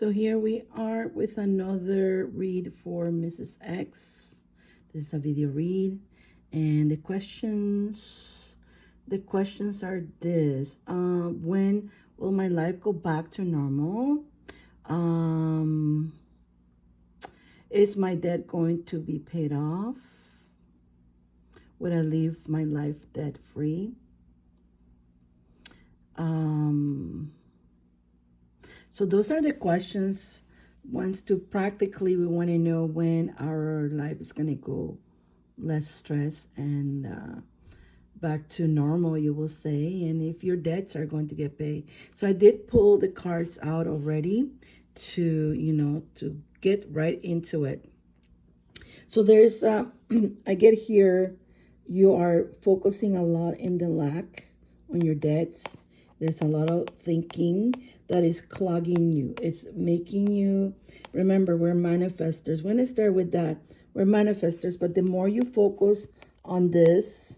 So here we are with another read for Mrs. X. This is a video read, and the questions are this: when will my life go back to normal? Is my debt going to be paid off? Would I live my life debt free? So those are the questions. Once to practically, we want to know when our life is going to go less stress and back to normal, you will say, and if your debts are going to get paid. So I did pull the cards out already to, to get right into it. So there's, I get here, you are focusing a lot in the lack on your debts. There's a lot of thinking that is clogging you. It's making you, remember, we're manifestors. When I start with that, we're manifestors, but the more you focus on this,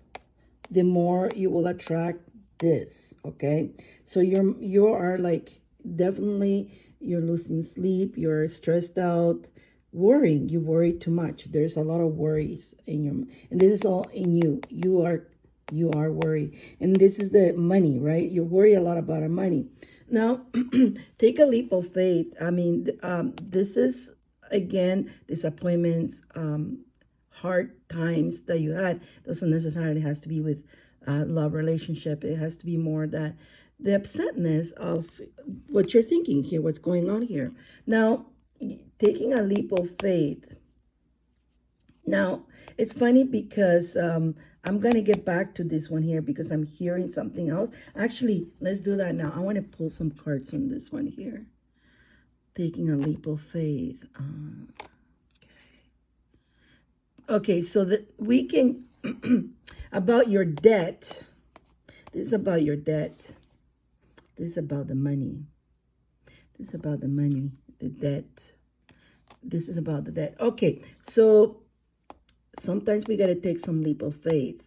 the more you will attract this, okay? So you are like, definitely, you're losing sleep, you're stressed out, worrying. You worry too much. There's a lot of worries in your, and this is all in you. You are worried, and this is the money, right? You worry a lot about our money. Now, take a leap of faith. I mean, this is again disappointments, hard times that you had. Doesn't necessarily has to be with love relationship. It has to be more that the upsetness of what you're thinking here, what's going on here. Now, taking a leap of faith. Now, it's funny because I'm going to get back to this one here because I'm hearing something else. Actually, let's do that now. I want to pull some cards on this one here. Taking a leap of faith. Okay, so that we can, about your debt. This is about your debt. This is about the money. This is about the money, the debt. This is about the debt. Okay, so sometimes we got to take some leap of faith.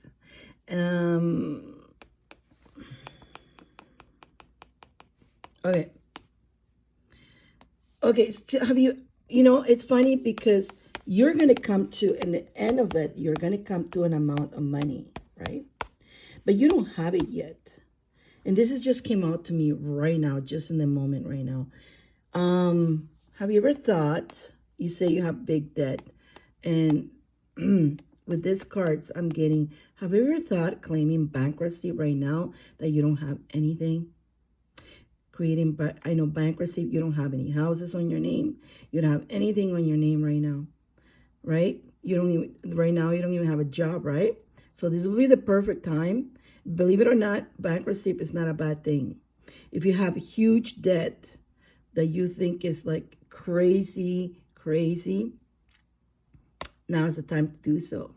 Okay. Okay, have you, it's funny because you're going to come to, in the end of it, you're going to come to an amount of money, right? But you don't have it yet. And this is just came out to me right now, just in the moment right now. Have you ever thought, you say you have big debt, and with these cards I'm getting, have you ever thought claiming bankruptcy right now that you don't have anything? Creating, I know bankruptcy, you don't have any houses on your name. You don't have anything on your name right now, right? You don't even, right now, you don't even have a job, right? So this will be the perfect time. Believe it or not, bankruptcy is not a bad thing. If you have huge debt that you think is like crazy, now is the time to do so.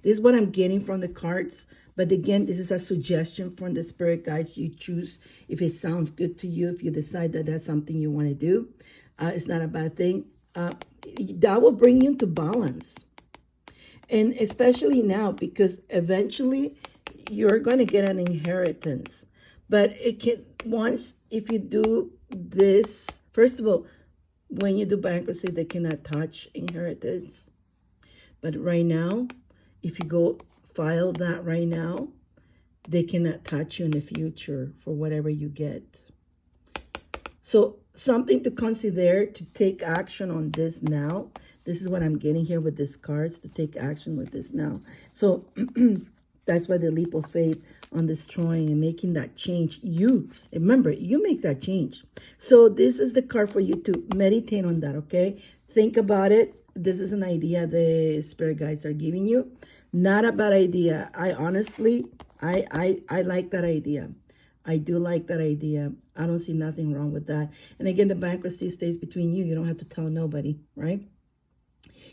This is what I'm getting from the cards. But again, this is a suggestion from the spirit guides. You choose if it sounds good to you, if you decide that that's something you want to do. It's not a bad thing. That will bring you into balance. And especially now, because eventually you're going to get an inheritance. But it can, once, if you do this, first of all, when you do bankruptcy, they cannot touch inheritance. But right now, if you go file that right now, they cannot touch you in the future for whatever you get. So something to consider, to take action on this now. This is what I'm getting here with these cards, to take action with this now. So that's why the leap of faith on destroying and making that change. You, remember, you make that change. So this is the card for you to meditate on that, okay? Think about it. This is an idea the spirit guides are giving you. Not a bad idea. I honestly, I like that idea. I do like that idea. I don't see nothing wrong with that. And again, the bankruptcy stays between you. You don't have to tell nobody, right?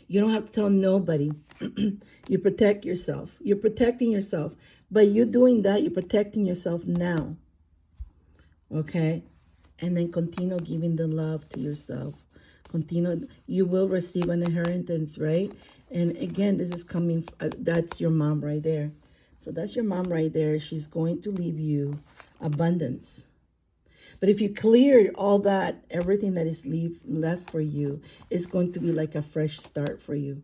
You don't have to tell nobody. You protect yourself. You're protecting yourself. By you doing that, you're protecting yourself now. Okay? And then continue giving the love to yourself. Continue. You will receive an inheritance, right? And again, this is coming, that's your mom right there. So that's your mom right there. She's going to leave you abundance. But if you clear all that, everything that is left for you is going to be like a fresh start for you,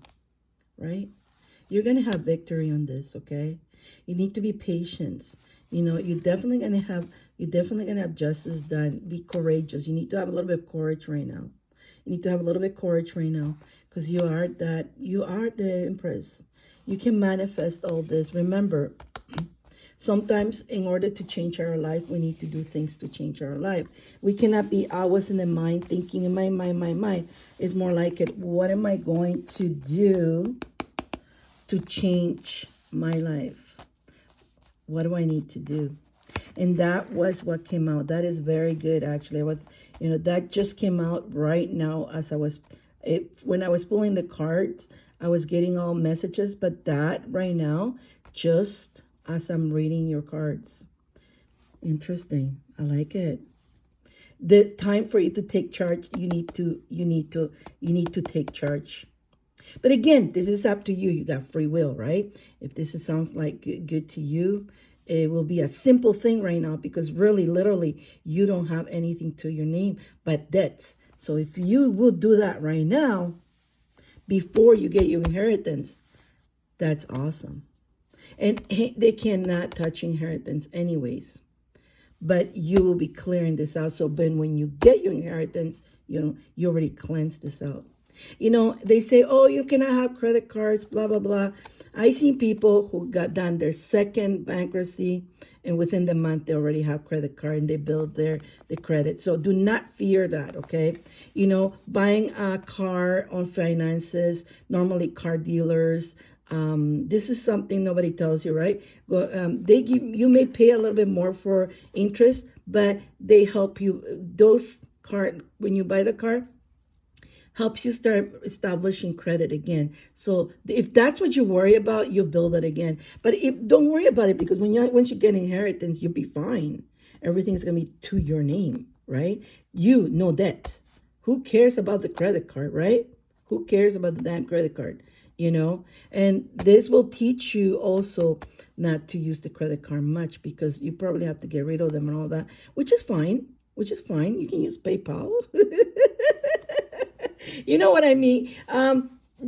right? You're going to have victory on this, okay? You need to be patient. You know, you're definitely going to have justice done. Be courageous. You need to have a little bit of courage right now. You need to have a little bit of courage right now because you are the Empress. You can manifest all this. Remember, sometimes in order to change our life, we need to do things to change our life. We cannot be always in the mind thinking in my mind. It's more like it, what am I going to do to change my life? What do I need to do? And that was what came out. That is very good, actually. That just came out right now as when I was pulling the cards, I was getting all messages, but that right now, just as I'm reading your cards. Interesting. I like it. The time for you to take charge, you need to take charge. But again, this is up to you. You got free will, right? If sounds like good to you, it will be a simple thing right now because really, literally, you don't have anything to your name but debts. So if you will do that right now, before you get your inheritance, that's awesome. And they cannot touch inheritance anyways. But you will be clearing this out. So then when you get your inheritance, you already cleansed this out. They say, oh, you cannot have credit cards, blah, blah, blah. I seen people who got done their second bankruptcy, and within the month, they already have credit card, and they build the credit. So do not fear that, okay? Buying a car on finances, normally car dealers, this is something nobody tells you, right? You may pay a little bit more for interest, but they help you. When you buy the car, helps you start establishing credit again. So if that's what you worry about, you'll build it again. But don't worry about it because once you get inheritance, you'll be fine. Everything's going to be to your name, right? No debt. Who cares about the credit card, right? Who cares about the damn credit card? And this will teach you also not to use the credit card much because you probably have to get rid of them and all that, which is fine. You can use PayPal. You know what I mean?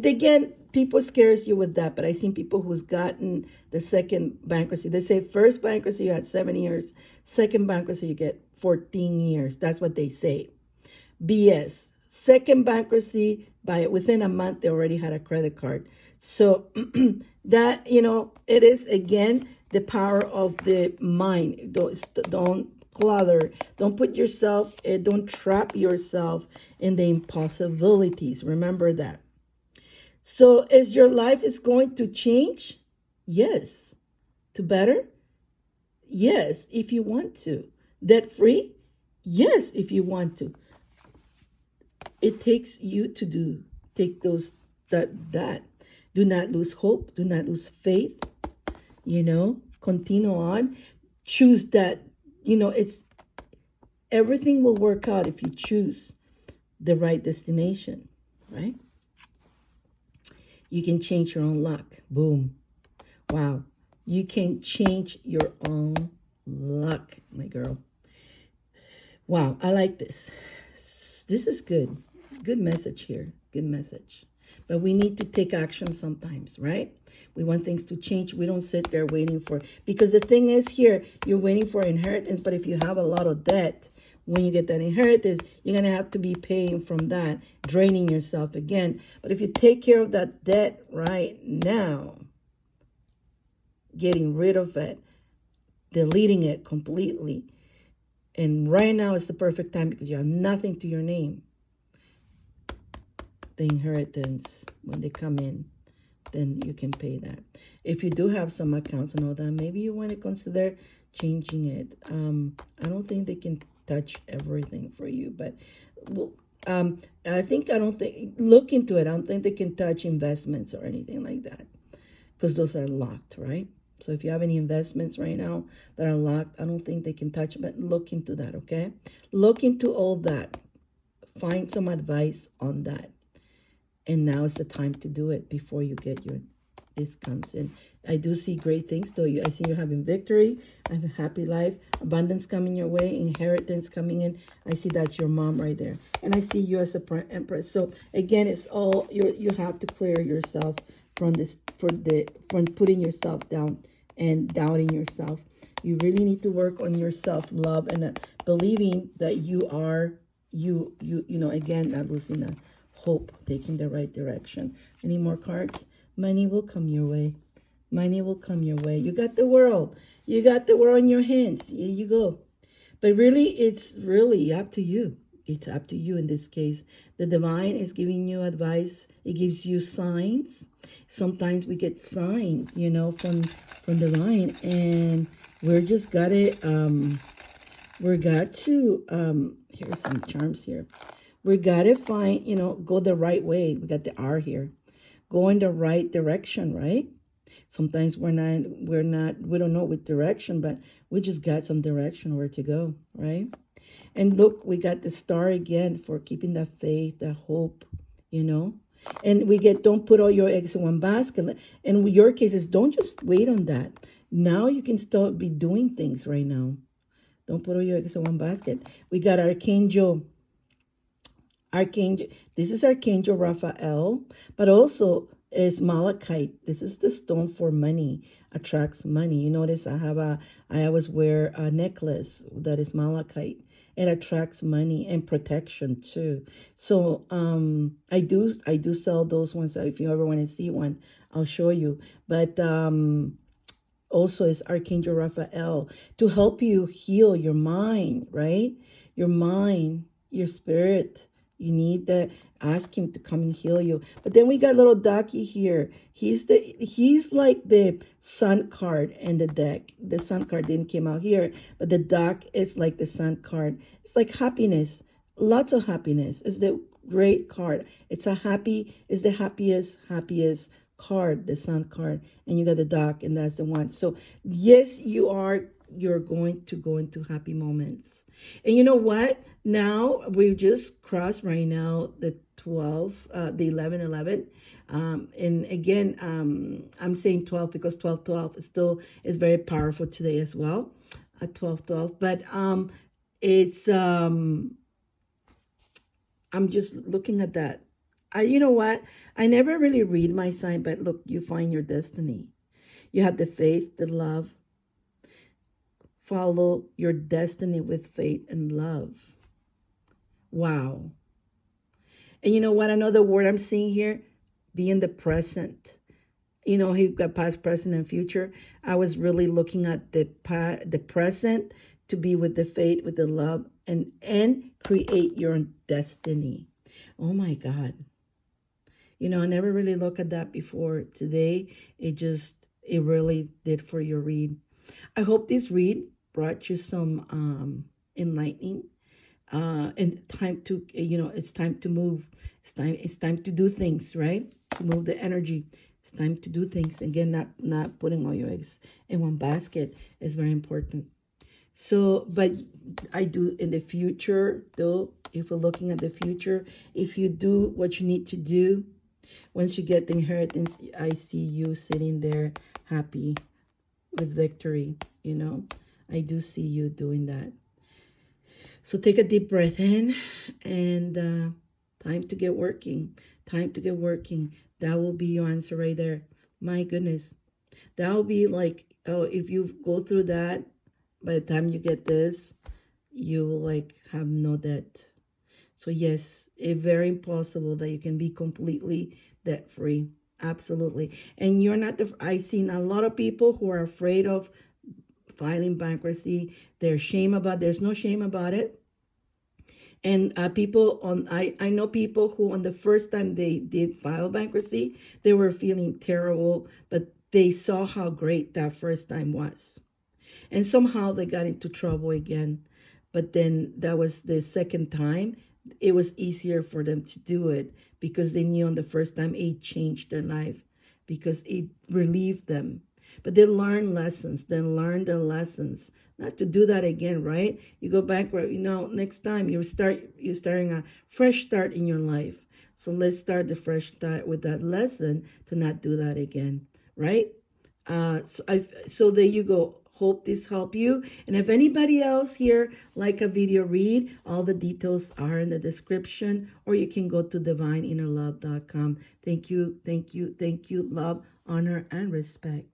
Again, people scares you with that, but I've seen people who's gotten the second bankruptcy. They say first bankruptcy, you had 7 years. Second bankruptcy, you get 14 years. That's what they say. BS. Second bankruptcy, within a month, they already had a credit card. So that, it is, again, the power of the mind. Don't clutter. Don't don't trap yourself in the impossibilities. Remember that. So is your life is going to change? Yes. To better? Yes, if you want to. Debt free? Yes, if you want to. It takes you to take those that. Do not lose hope. Do not lose faith. Continue on. Choose that. Everything will work out if you choose the right destination, right? You can change your own luck. Boom. Wow. You can change your own luck, my girl. Wow, I like this. This is good. Good message here. Good message. But we need to take action sometimes, right? We want things to change. We don't sit there waiting for it. Because the thing is here, you're waiting for inheritance. But if you have a lot of debt, when you get that inheritance, you're going to have to be paying from that, draining yourself again. But if you take care of that debt right now, getting rid of it, deleting it completely, and right now is the perfect time because you have nothing to your name. The inheritance, when they come in, then you can pay that. If you do have some accounts and all that, maybe you want to consider changing it. I don't think they can touch everything for you, but look into it. I don't think they can touch investments or anything like that because those are locked, right? So if you have any investments right now that are locked, I don't think they can touch, but look into that, okay? Look into all that. Find some advice on that. And now is the time to do it before you get this comes in. I do see great things though. I see you're having victory and a happy life, abundance coming your way, inheritance coming in. I see that's your mom right there, and I see you as a empress. So again, it's all you have to clear yourself from this, from putting yourself down and doubting yourself. You really need to work on your self love and believing that you are you know, again, not losing the hope, taking the right direction. Any more cards? Money will come your way. Money will come your way. You got the world. You got the world in your hands. Here you go. But really, it's really up to you. It's up to you in this case. The divine is giving you advice. It gives you signs. Sometimes we get signs, you know, from divine, and we're just got to here's some charms here. We got to find, you know, go the right way. We got the R here. Go in the right direction, right? Sometimes we don't know which direction, but we just got some direction where to go, right? And look, we got the star again for keeping that faith, that hope, you know. And we get, don't put all your eggs in one basket. And in your cases, don't just wait on that. Now you can start be doing things right now. Don't put all your eggs in one basket. We got Archangel, this is Archangel Raphael, but also is malachite. This is the stone for money, attracts money. You notice I always wear a necklace that is malachite. It attracts money and protection too. So I do sell those ones. So if you ever want to see one, I'll show you. But also is Archangel Raphael to help you heal your mind, right? Your mind, your spirit. You need to ask him to come and heal you. But then we got little Ducky here. He's like the sun card in the deck. The sun card didn't come out here, but the duck is like the sun card. It's like happiness, lots of happiness. It's the great card. It's the happiest card, the sun card, and you got the duck, and that's the one. So yes, you're going to go into happy moments. And you know what? Now we just crossed right now the 12, the 11. And again, I'm saying 12 because 12 still is very powerful today as well. 12. But it's I'm just looking at that. You know what? I never really read my sign, but look, you find your destiny. You have the faith, the love. Follow your destiny with faith and love. Wow. And you know what? Another word I'm seeing here, be in the present. You know, you've got past, present, and future. I was really looking at the present to be with the faith, with the love, and create your destiny. Oh my God. You know, I never really looked at that before. Today, it really did for your read. I hope this read brought you some enlightening and time to, you know, it's time to move. It's time to do things, right? To move the energy. It's time to do things. Again, not putting all your eggs in one basket is very important. So, but I do in the future, though, if we're looking at the future, if you do what you need to do, once you get the inheritance, I see you sitting there happy with victory, you know. I do see you doing that. So take a deep breath in, and time to get working. Time to get working. That will be your answer right there. My goodness. That will be like, oh, if you go through that, by the time you get this, you will like have no debt. So yes, it's very impossible that you can be completely debt free. Absolutely. And you're not I've seen a lot of people who are afraid of filing bankruptcy. There's no shame about it. And I know people who on the first time they did file bankruptcy, they were feeling terrible, but they saw how great that first time was. And somehow they got into trouble again. But then that was the second time. It was easier for them to do it because they knew on the first time it changed their life because it relieved them. But they learned lessons, learned the lessons. Not to do that again, right? You go back where, you know, next time you're starting a fresh start in your life. So let's start the fresh start with that lesson to not do that again. right? So there you go. Hope this helped you. And if anybody else here like a video read, all the details are in the description, or you can go to divineinnerlove.com. Thank you, thank you, thank you. Love, honor, and respect.